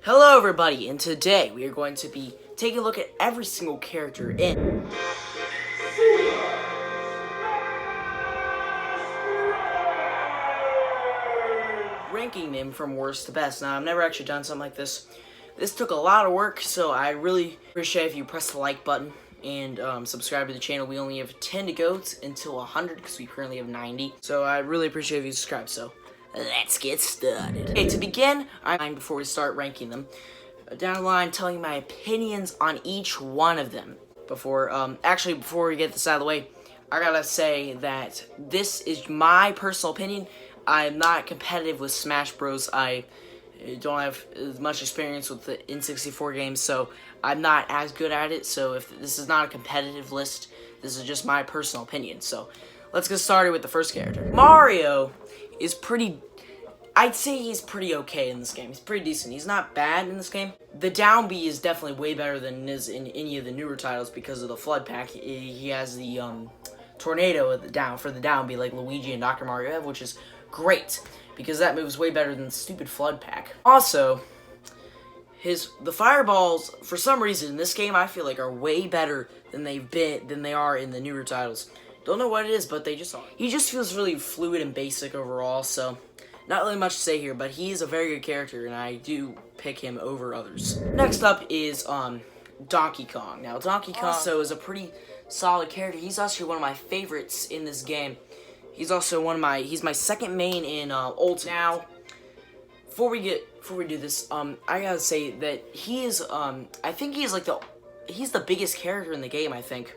Hello everybody, and today we are going to be taking a look at every single character in ranking them from worst to best. Now, I've never actually done something like this. This took a lot of work, so I really appreciate if you press the like button and subscribe to the channel. We only have 10 to go until 100 because we currently have 90. So I really appreciate if you subscribe. So let's get started. Okay, to begin, before we start ranking them, down the line telling my opinions on each one of them. Before we get this out of the way, I gotta say that this is my personal opinion. I'm not competitive with Smash Bros. I don't have as much experience with the N64 games, so I'm not as good at it. So if this is not a competitive list, this is just my personal opinion. So let's get started with the first character. Mario is pretty, I'd say he's pretty okay in this game. He's pretty decent. He's not bad in this game. The down B is definitely way better than it is in any of the newer titles because of the flood pack. He has the tornado at the down B like Luigi and Dr. Mario have, which is great because that moves way better than the stupid flood pack. Also, the fireballs for some reason in this game I feel like are way better than they are in the newer titles. Don't know what it is, but they just are. He just feels really fluid and basic overall, so not really much to say here, but he is a very good character, and I do pick him over others. Next up is Donkey Kong. Now, Donkey Kong also is a pretty solid character. He's actually one of my favorites in this game. He's also he's my second main in Ultimate. Now, before we do this, I gotta say that he is, I think he's the biggest character in the game, I think.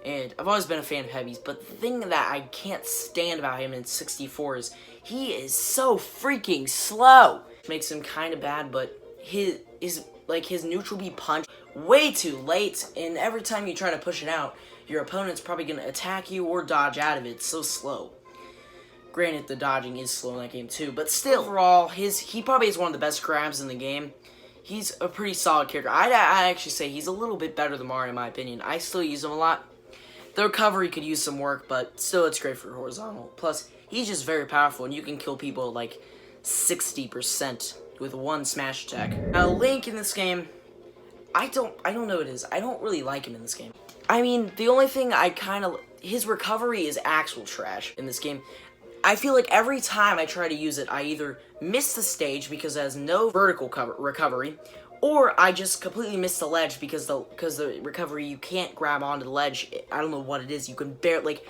And I've always been a fan of heavies, but the thing that I can't stand about him in 64 is he is so freaking slow. Makes him kind of bad, but his neutral B punch way too late, and every time you try to push it out, your opponent's probably gonna attack you or dodge out of it. It's so slow. Granted, the dodging is slow in that game too, but still, overall, he probably is one of the best grabs in the game. He's a pretty solid character. I'd actually say he's a little bit better than Mario in my opinion. I still use him a lot. The recovery could use some work, but still it's great for horizontal. Plus, he's just very powerful, and you can kill people at like 60% with one smash attack. Now, Link in this game, I don't know what it is. I don't really like him in this game. I mean, the only thing his recovery is actual trash in this game. I feel like every time I try to use it, I either miss the stage because it has no vertical recovery, or I just completely miss the ledge because the recovery, you can't grab onto the ledge. I don't know what it is. You can barely, like,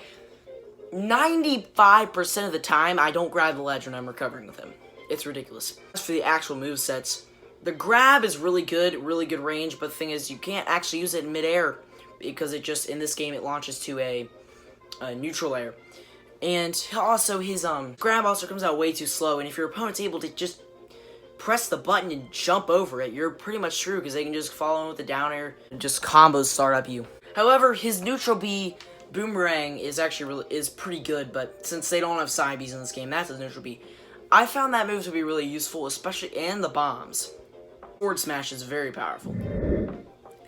95% of the time, I don't grab the ledge when I'm recovering with him. It's ridiculous. As for the actual movesets, the grab is really good range, but the thing is, you can't actually use it in midair because in this game, it launches to a neutral air. And also, his grab also comes out way too slow, and if your opponent's able to just press the button and jump over it, you're pretty much screwed because they can just follow in with the down air and just combos start up you. However, his neutral B boomerang is actually pretty good, but since they don't have side Bs in this game, that's his neutral B. I found that move to be really useful, especially in the bombs. Forward smash is very powerful.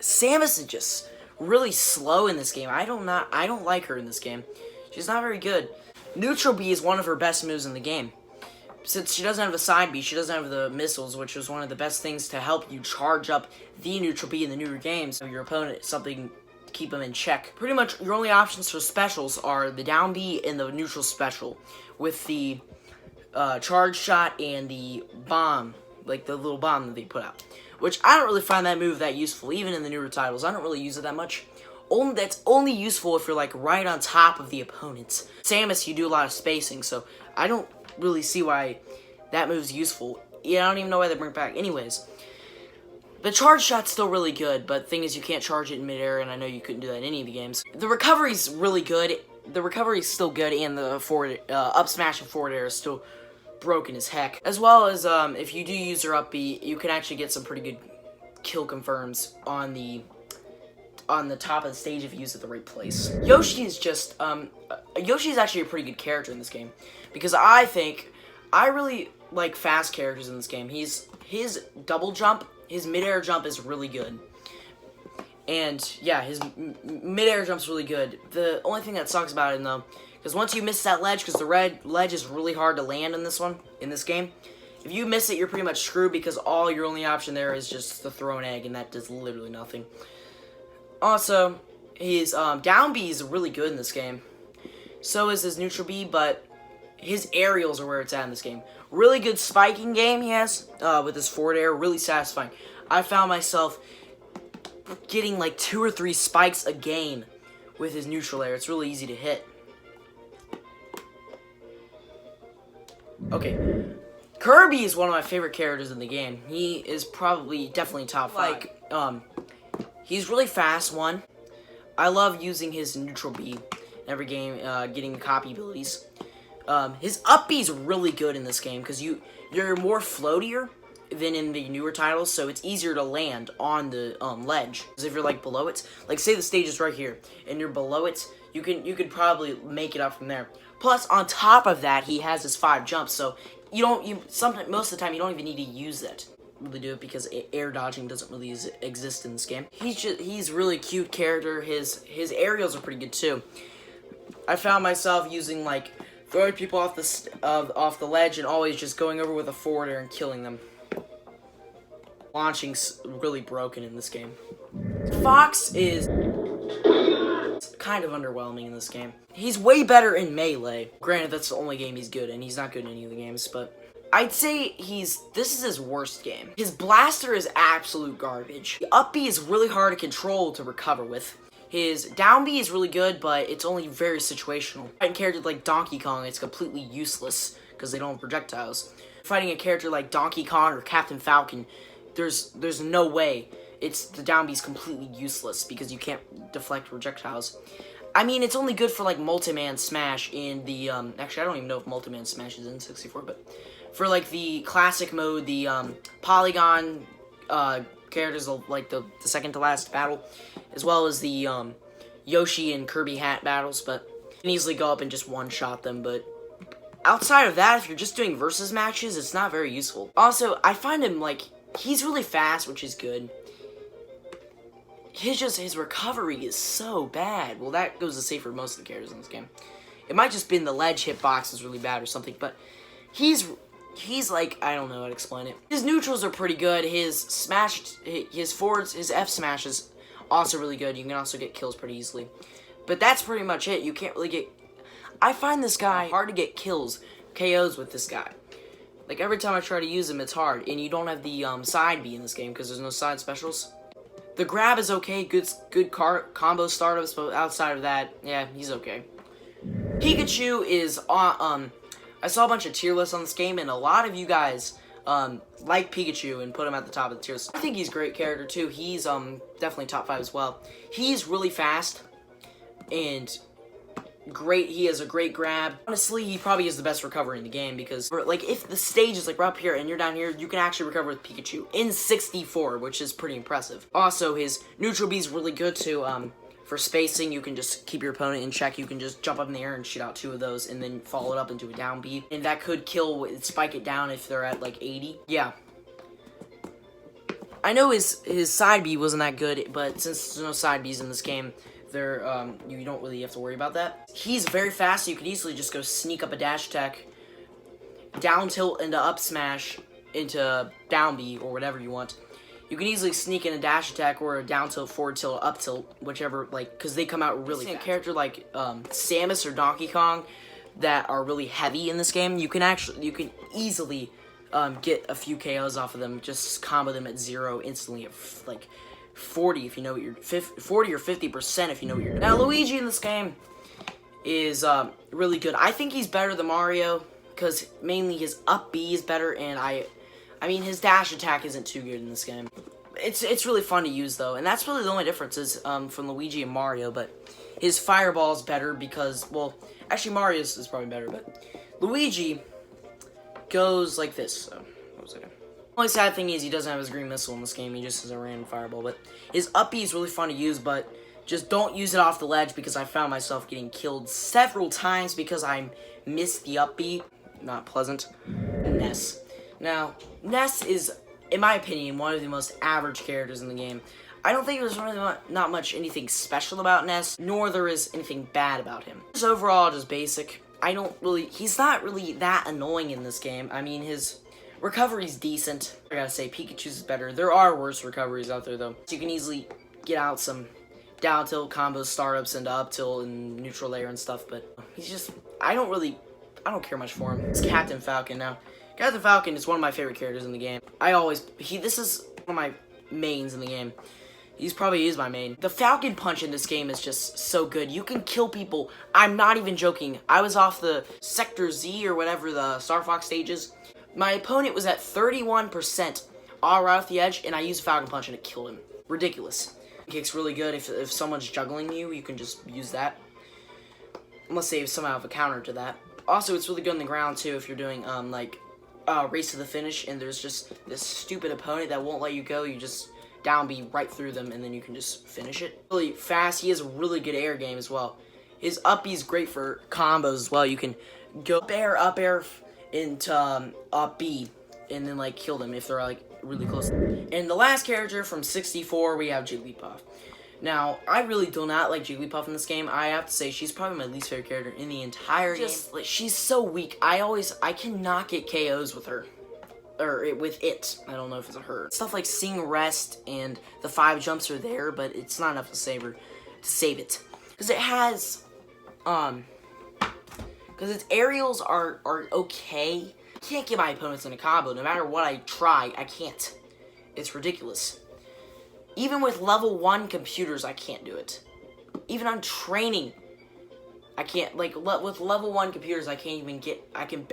Samus is just really slow in this game. I don't like her in this game. She's not very good. Neutral B is one of her best moves in the game. Since she doesn't have a side B, she doesn't have the missiles, which is one of the best things to help you charge up the neutral B in the newer games. Your opponent, something to keep them in check. Pretty much your only options for specials are the down B and the neutral special, with the charge shot and the bomb, like the little bomb that they put out. Which I don't really find that move that useful, even in the newer titles. I don't really use it that much. That's only useful if you're like right on top of the opponents. Samus, you do a lot of spacing, so I don't really see why that move's useful. Yeah, I don't even know why they bring it back. Anyways, the charge shot's still really good, but the thing is you can't charge it in midair, and I know you couldn't do that in any of the games. The recovery's really good. The recovery's still good, and the forward up smash and forward air is still broken as heck. As well as if you do use your up B, you can actually get some pretty good kill confirms on the top of the stage if you use it the right place. Yoshi is just, Yoshi is actually a pretty good character in this game, because I really like fast characters in this game. His double jump, his midair jump is really good. And yeah, his midair jump's really good. The only thing that sucks about it though, because once you miss that ledge, because the red ledge is really hard to land in this game, If you miss it, you're pretty much screwed because all your only option there is just to throw an egg, and that does literally nothing. Also, his down B is really good in this game. So is his neutral B, but his aerials are where it's at in this game. Really good spiking game he has with his forward air, really satisfying. I found myself getting like 2 or 3 spikes a game with his neutral air. It's really easy to hit. Okay, Kirby is one of my favorite characters in the game. He is definitely top 5. He's really fast, one. I love using his neutral B in every game, getting the copy abilities. His up B is really good in this game because you're more floatier than in the newer titles, so it's easier to land on the ledge. Because if you're like below it, like say the stage is right here and you're below it, you could probably make it up from there. Plus, on top of that, he has his 5 jumps, so most of the time you don't even need to use it. Really do it because air dodging doesn't really exist in this game. He's really cute character. His aerials are pretty good too. I found myself using like throwing people off the ledge and always just going over with a forward air and killing them. Launching's really broken in this game. Fox is kind of underwhelming in this game. He's way better in Melee. Granted, that's the only game he's good in. He's not good in any of the games, but I'd say this is his worst game. His blaster is absolute garbage. The up B is really hard to control to recover with. His down B is really good, but it's only very situational. Fighting characters like Donkey Kong, it's completely useless because they don't have projectiles. Fighting a character like Donkey Kong or Captain Falcon, there's no way. The down B is completely useless because you can't deflect projectiles. I mean, it's only good for like Multi-Man Smash in the actually I don't even know if Multi-Man Smash is in 64, but for like the classic mode, the polygon characters like the second to last battle, as well as the Yoshi and Kirby hat battles, but you can easily go up and just one-shot them. But outside of that, if you're just doing versus matches, it's not very useful. Also, I find him like he's really fast, which is good. His recovery is so bad. Well, that goes the same for most of the characters in this game. It might just been the ledge hitbox is really bad or something, but he's like, I don't know how to explain it. His neutrals are pretty good. His forwards, his F smash is also really good. You can also get kills pretty easily. But that's pretty much it. You can't really get... I find this guy hard to get kills, KOs with this guy. Like, every time I try to use him, it's hard. And you don't have the side B in this game because there's no side specials. The grab is okay, good combo startups, but outside of that, yeah, he's okay. Pikachu is on, I saw a bunch of tier lists on this game, and a lot of you guys like Pikachu and put him at the top of the tier list. I think he's a great character too. He's definitely top 5 as well. He's really fast and great. He has a great grab. Honestly, he probably is the best recovery in the game because, like, if the stage is like right up here and you're down here, you can actually recover with Pikachu in 64, which is pretty impressive. Also, his neutral B is really good too. For spacing, you can just keep your opponent in check. You can just jump up in the air and shoot out 2 of those and then follow it up into a down B. And that could spike it down if they're at like 80. Yeah. I know his side B wasn't that good, but since there's no side Bs in this game, you don't really have to worry about that. He's very fast, so you could easily just go sneak up a dash attack, down tilt into up smash, into down B, or whatever you want. You can easily sneak in a dash attack or a down tilt, forward tilt, up tilt, whichever, like, because they come out really fast. A character like Samus or Donkey Kong that are really heavy in this game, you can easily get a few KOs off of them, just combo them at 0 instantly at, like, 40 if you know what you're 40 or 50% if you know what you're doing. Now Luigi in this game is really good. I think he's better than Mario because mainly his up B is better, and I mean his dash attack isn't too good in this game. It's really fun to use though, and that's really the only difference is from Luigi and Mario. But his fireball is better because, well, actually Mario's is probably better, but Luigi goes like this. So what was I doing? The only sad thing is he doesn't have his green missile in this game. He just has a random fireball. But his up B is really fun to use, but just don't use it off the ledge because I found myself getting killed several times because I missed the up B. Not pleasant. Ness. Now, Ness is, in my opinion, one of the most average characters in the game. I don't think there's really not much anything special about Ness, nor there is anything bad about him. Just overall, just basic. He's not really that annoying in this game. I mean, his Recovery's decent. I gotta say, Pikachu's is better. There are worse recoveries out there, though. So you can easily get out some down tilt combos, startups, into up tilt and neutral layer and stuff, but he's just, I don't care much for him. It's Captain Falcon now. Captain Falcon is one of my favorite characters in the game. This is one of my mains in the game. He's probably is my main. The Falcon Punch in this game is just so good. You can kill people. I'm not even joking. I was off the Sector Z or whatever the Star Fox stage is. My opponent was at 31% all right off the edge, and I used Falcon Punch and it killed him. Ridiculous. Kick's really good. If someone's juggling you, you can just use that. Unless they somehow have a counter to that. Also, it's really good on the ground too if you're doing race to the finish and there's just this stupid opponent that won't let you go. You just down B right through them and then you can just finish it. Really fast. He has a really good air game as well. His up B is great for combos as well. You can go up air into up B and then like kill them if they're like really close. And the last character from 64, we have Jigglypuff. Now, I really do not like Jigglypuff in this game. I have to say, she's probably my least favorite character in the entire game. Like, she's so weak. I cannot get KOs with her. Or with it. I don't know if it's a her. Stuff like Sing Rest and the 5 jumps are there, but it's not enough to save it. Because it has, because its aerials are okay. I can't get my opponents in a combo. No matter what I try, I can't. It's ridiculous. Even with level 1 computers, I can't do it. Even on training, I can't, like, with level 1 computers, I can't even get, I can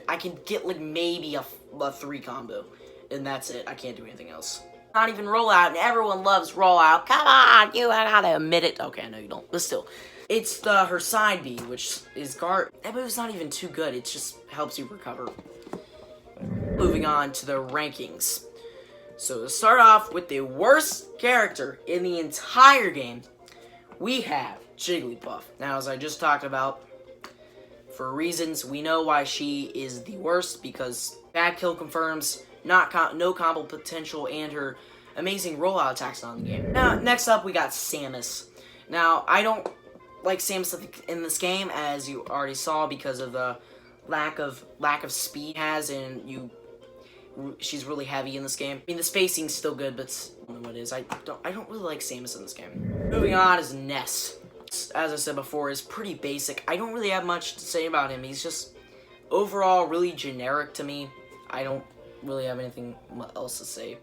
get, like, maybe a 3 combo. And that's it. I can't do anything else. Not even rollout, and everyone loves rollout. Come on, you gotta admit it. Okay, I know you don't, but still. It's her side B, which is guard. That move's not even too good. It just helps you recover. Moving on to the rankings. So to start off with the worst character in the entire game, we have Jigglypuff. Now, as I just talked about, for reasons, we know why she is the worst, because bad kill confirms, no combo potential, and her amazing rollout attacks on the game. Now, next up, we got Samus. Now, I don't like Samus in this game, as you already saw, because of the lack of speed has, and she's really heavy in this game. I mean, the spacing's still good, but I don't know what it is. I don't really like Samus in this game. Moving on is Ness. As I said before, is pretty basic. I don't really have much to say about him. He's just overall really generic to me. I don't really have anything else to say.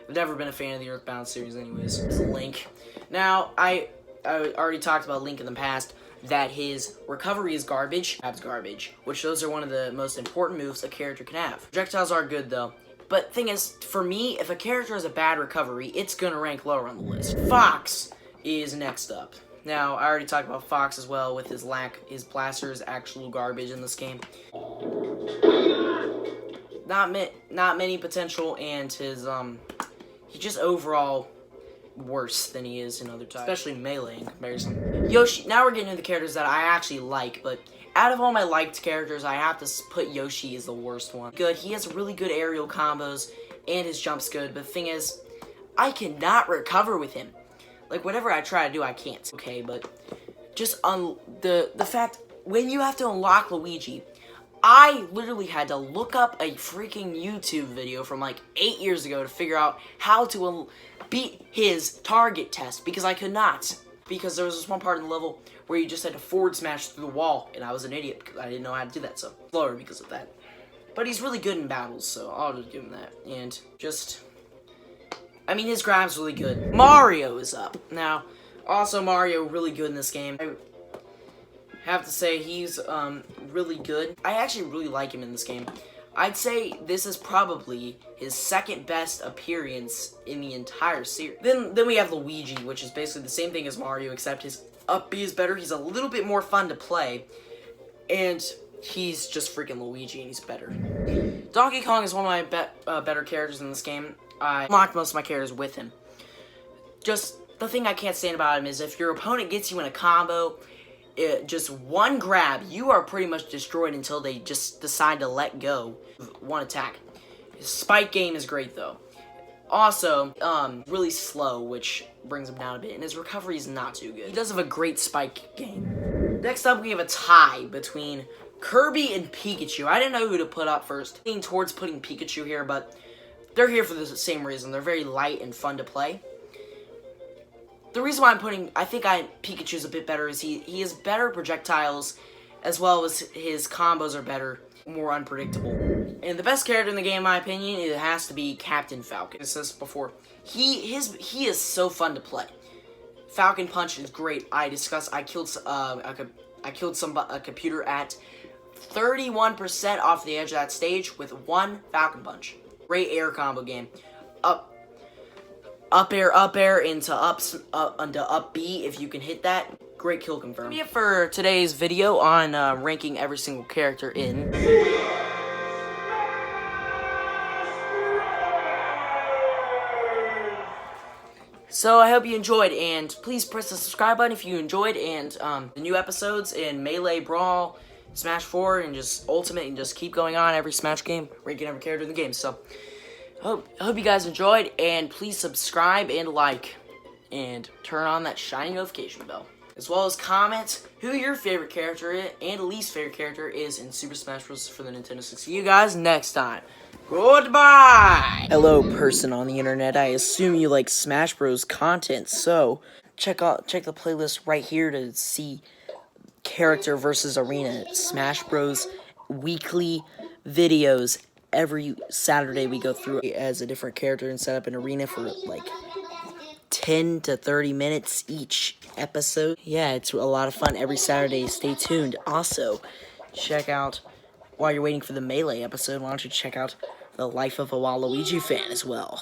I've never been a fan of the Earthbound series anyways. It's Link. Now, I already talked about Link in the past, that his recovery is garbage, grab's garbage, which those are one of the most important moves a character can have. Projectiles are good though, but thing is, for me, if a character has a bad recovery, it's gonna rank lower on the list. Fox is next up. Now, I already talked about Fox as well with his blaster is actual garbage in this game. Not many potential, and his he's just overall worse than he is in other types, especially melee in comparison. Yoshi, now we're getting into the characters that I actually like, but out of all my liked characters, I have to put Yoshi as the worst one. Good, he has really good aerial combos, and his jump's good, but the thing is, I cannot recover with him. Like, whatever I try to do, I can't. Okay, but just the fact, when you have to unlock Luigi, I literally had to look up a freaking YouTube video from like 8 years ago to figure out how to beat his target test, because I could not. Because there was this one part in the level where you just had to forward smash through the wall, and I was an idiot because I didn't know how to do that, so slower because of that. But he's really good in battles, so I'll just give him that. And just, I mean, his grab's really good. Mario is up. Now, also Mario really good in this game. I have to say he's really good. I actually really like him in this game. I'd say this is probably his second best appearance in the entire series. Then we have Luigi, which is basically the same thing as Mario, except his up B is better. He's a little bit more fun to play, and he's just freaking Luigi, and he's better. Donkey Kong is one of my better characters in this game. I unlocked most of my characters with him. Just, the thing I can't stand about him is if your opponent gets you in a combo, just one grab, you are pretty much destroyed until they just decide to let go of one attack. His spike game is great though. Also, really slow, which brings him down a bit, and his recovery is not too good. He does have a great spike game. Next up, we have a tie between Kirby and Pikachu. I didn't know who to put up first. Leaning towards putting Pikachu here, but they're here for the same reason. They're very light and fun to play. The reason why I think Pikachu's a bit better is he has better projectiles, as well as his combos are better, more unpredictable. And the best character in the game, in my opinion, it has to be Captain Falcon. I said this before. He is so fun to play. Falcon Punch is great. I killed a computer at 31% off the edge of that stage with one Falcon Punch. Great air combo game. Up air into up B if you can hit that. Great kill confirm. That's it for today's video on ranking every single character in. So I hope you enjoyed, and please press the subscribe button if you enjoyed, and the new episodes in Melee, Brawl, Smash 4, and just Ultimate, and just keep going on every Smash game, ranking every character in the game. So I hope you guys enjoyed, and please subscribe and like, and turn on that shiny notification bell, as well as comment who your favorite character is and least favorite character is in Super Smash Bros. For the Nintendo 60. See you guys next time. Goodbye! Hello, person on the internet. I assume you like Smash Bros. Content, so check the playlist right here to see Character versus Arena Smash Bros. Weekly videos. Every Saturday we go through as a different character and set up an arena for like 10 to 30 minutes each episode. Yeah, it's a lot of fun every Saturday. Stay tuned. Also, check out, while you're waiting for the Melee episode, why don't you check out the Life of a Waluigi fan as well.